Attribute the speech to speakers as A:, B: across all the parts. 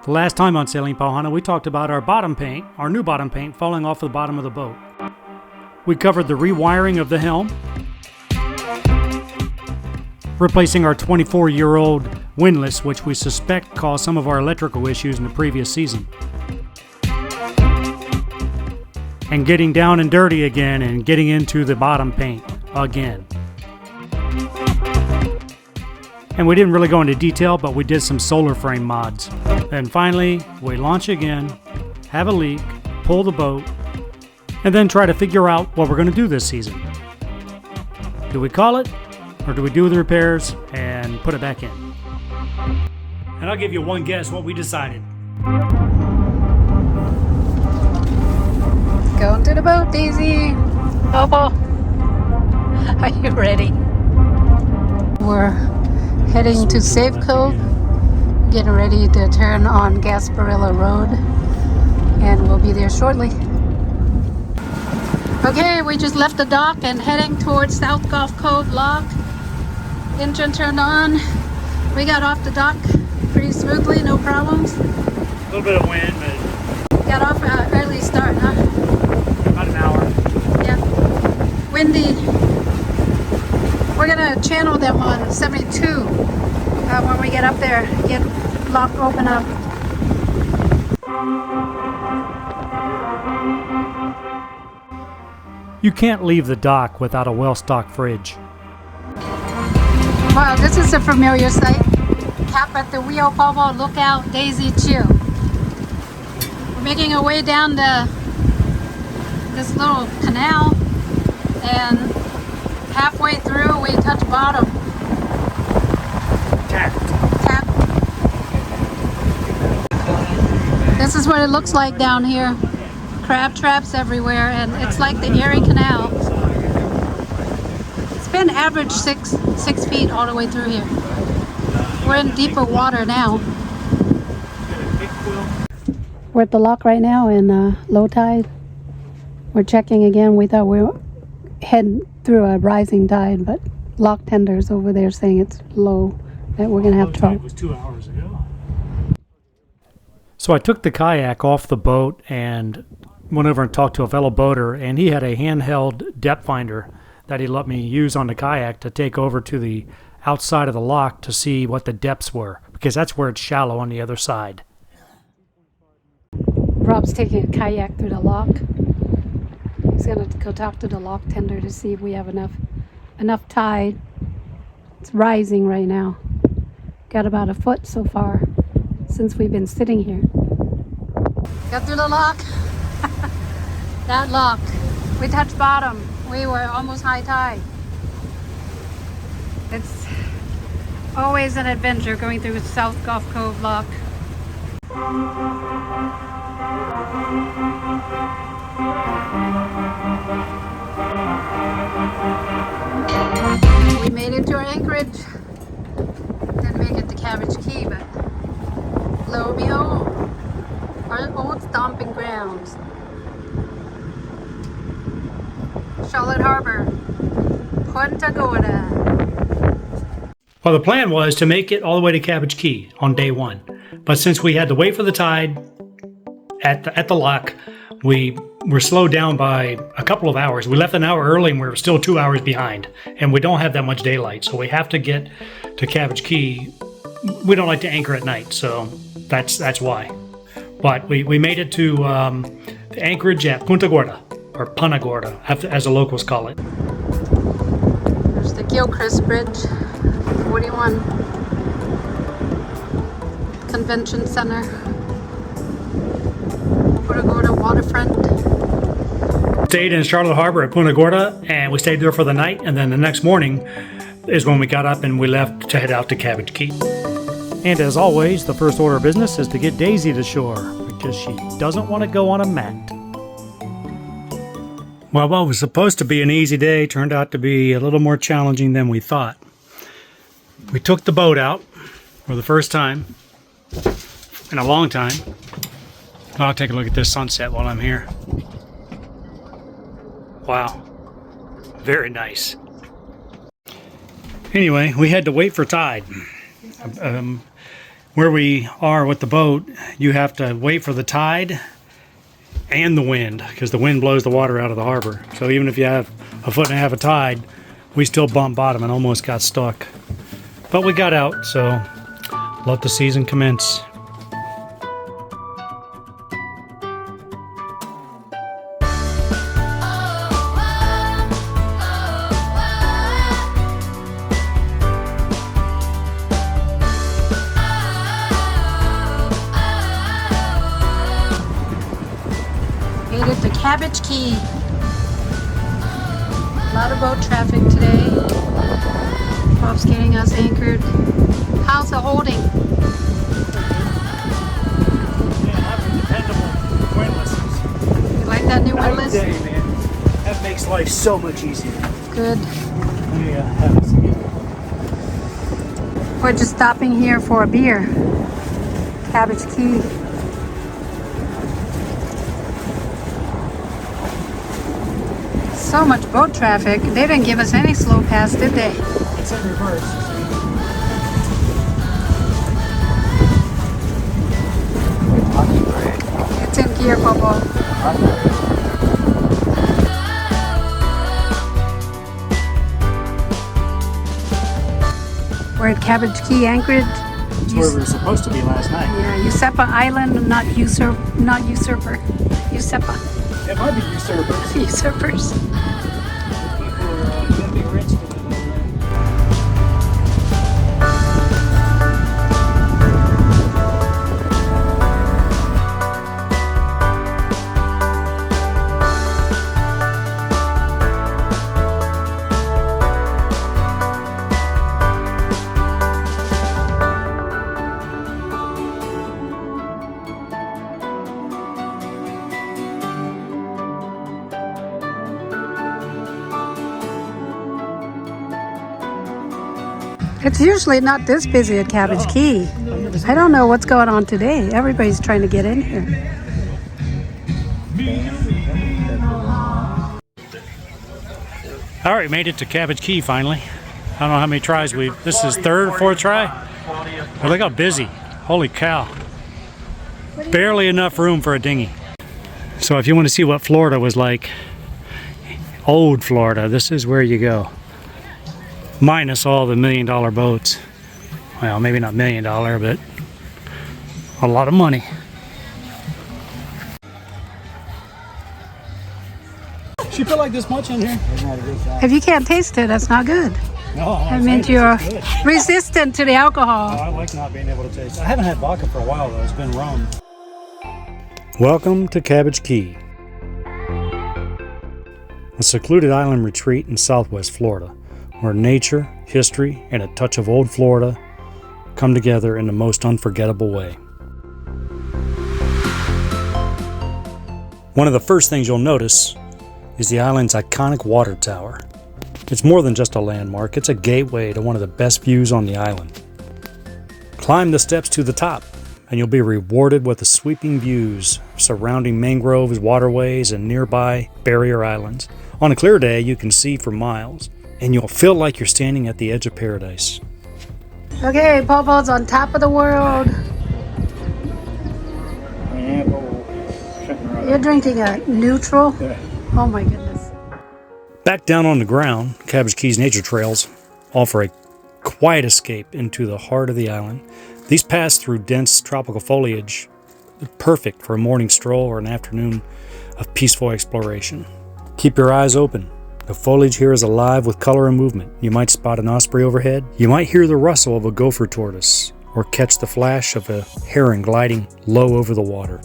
A: The last time on Sailing Hana, we talked about our bottom paint, our new bottom paint, falling off the bottom of the boat. We covered the rewiring of the helm, replacing our 24-year-old windlass, which we suspect caused some of our electrical issues in the previous season. And getting down and dirty again and getting into the bottom paint again. And we didn't really go into detail, but we did some solar frame mods. And finally, we launch again, have a leak, pull the boat, and then try to figure out what we're going to do this season. Do we call it, or do we do the repairs and put it back in? And I'll give you one guess what we decided.
B: Going to the boat, Daisy. Bobo, are you ready? We're heading to Safe Cove, getting ready to turn on Gasparilla Road, and we'll be there shortly. Okay, we just left the dock and heading towards South Gulf Cove Lock. Engine turned on. We got off the dock pretty smoothly, no problems.
A: A little bit of wind, but
B: Got off an early start, huh?
A: about an hour.
B: Yeah. Windy. We're gonna channel them on 72 when we get up there. Get lock open up.
A: You can't leave the dock without a well-stocked fridge.
B: Wow, this is a familiar sight. Cap at the wheel, Bobo, look out, Daisy, chill. We're making our way down this little canal, and halfway through we touch bottom.
A: Tap.
B: This is what it looks like down here. Crab traps everywhere, and it's like the Erie Canal. It's been average six feet all the way through here. We're in deeper water now. We're at the lock right now in low tide. We're checking again. We thought we were heading through a rising tide, but lock tenders over there saying it's low, that we're gonna have trouble.
A: It was 2 hours ago. So I took the kayak off the boat and went over and talked to a fellow boater, and he had a handheld depth finder that he let me use on the kayak to take over to the outside of the lock to see what the depths were, because that's where it's shallow on the other side.
B: Rob's taking a kayak through the lock. He's gonna go talk to the lock tender to see if we have enough tide. It's rising right now. Got about a foot so far since we've been sitting here. Got through the lock. That lock. We touched bottom. We were almost high tide. It's always an adventure going through South Gulf Cove Lock. We made it to our anchorage. Didn't make it to Cabbage Key, but lo and behold, our old stomping grounds. Charlotte Harbor, Punta Gorda.
A: Well, the plan was to make it all the way to Cabbage Key on day one. But since we had to wait for the tide at the lock, we were slowed down by a couple of hours. We left an hour early and we were still 2 hours behind. And we don't have that much daylight, so we have to get to Cabbage Key. We don't like to anchor at night, so that's why. But we made it to the anchorage at Punta Gorda, or Punta Gorda, as the locals call it.
B: There's the Gilchrist Bridge, 41 Convention Center, Punta Gorda waterfront.
A: Stayed in Charlotte Harbor at Punta Gorda, and we stayed there for the night, and then the next morning is when we got up and we left to head out to Cabbage Key. And as always, the first order of business is to get Daisy to shore, because she doesn't want to go on a mat. Well, what was supposed to be an easy day turned out to be a little more challenging than we thought. We took the boat out for the first time in a long time. I'll take a look at this sunset while I'm here. Wow, very nice. Anyway, we had to wait for tide. Where we are with the boat, you have to wait for the tide and the wind, because the wind blows the water out of the harbor. So even if you have a foot and a half of tide, we still bumped bottom and almost got stuck. But we got out, so let the season commence.
B: Made it to Cabbage Key. A lot of boat traffic today. Bob's getting us anchored. How's the holding?
A: Yeah, having dependable windlasses.
B: You like that new windlass?
A: Every day, man. That makes life so much easier.
B: Good.
A: Let me have this again.
B: We're just stopping here for a beer. Cabbage Key. So much boat traffic. They didn't give us any slow pass, did they?
A: It's in reverse.
B: It's in gear, Bobo. We're at Cabbage Key Anchorage.
A: That's where we were supposed to be last night.
B: Yeah, Usepa Island, not usurper. Usepa.
A: It might be usurpers.
B: Usurpers.
A: People are gonna be rich to live over there.
B: It's usually not this busy at Cabbage Key. I don't know what's going on today. Everybody's trying to get in here.
A: All right, made it to Cabbage Key finally. I don't know how many tries this is third or fourth try. But look how busy. Holy cow. Barely enough room for a dinghy. So if you want to see what Florida was like, old Florida, this is where you go. Minus all the $1 million boats. Well, maybe not $1 million, but a lot of money. She put like this much in here.
B: If you can't taste it, that's not good.
A: No,
B: That means you're resistant to the alcohol.
A: I like not being able to taste. I haven't had vodka for a while though. It's been rum. Welcome to Cabbage Key, a secluded island retreat in southwest Florida, where nature, history, and a touch of old Florida come together in the most unforgettable way. One of the first things you'll notice is the island's iconic water tower. It's more than just a landmark, it's a gateway to one of the best views on the island. Climb the steps to the top, and you'll be rewarded with the sweeping views surrounding mangroves, waterways, and nearby barrier islands. On a clear day, you can see for miles, and you'll feel like you're standing at the edge of paradise.
B: Okay, Popo's on top of the world. You're drinking a neutral? Oh my goodness.
A: Back down on the ground, Cabbage Key's nature trails offer a quiet escape into the heart of the island. These pass through dense tropical foliage, perfect for a morning stroll or an afternoon of peaceful exploration. Keep your eyes open. The foliage here is alive with color and movement. You might spot an osprey overhead. You might hear the rustle of a gopher tortoise, or catch the flash of a heron gliding low over the water.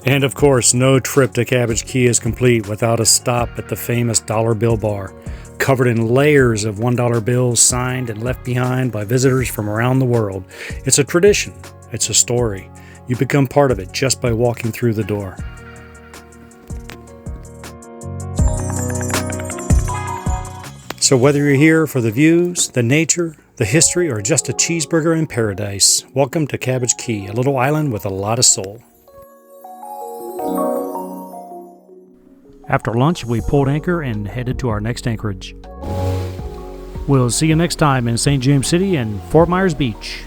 A: And of course, no trip to Cabbage Key is complete without a stop at the famous dollar bill bar, covered in layers of $1 bills signed and left behind by visitors from around the world. It's a tradition. It's a story. You become part of it just by walking through the door. So whether you're here for the views, the nature, the history, or just a cheeseburger in paradise, welcome to Cabbage Key, a little island with a lot of soul. After lunch, we pulled anchor and headed to our next anchorage. We'll see you next time in St. James City and Fort Myers Beach.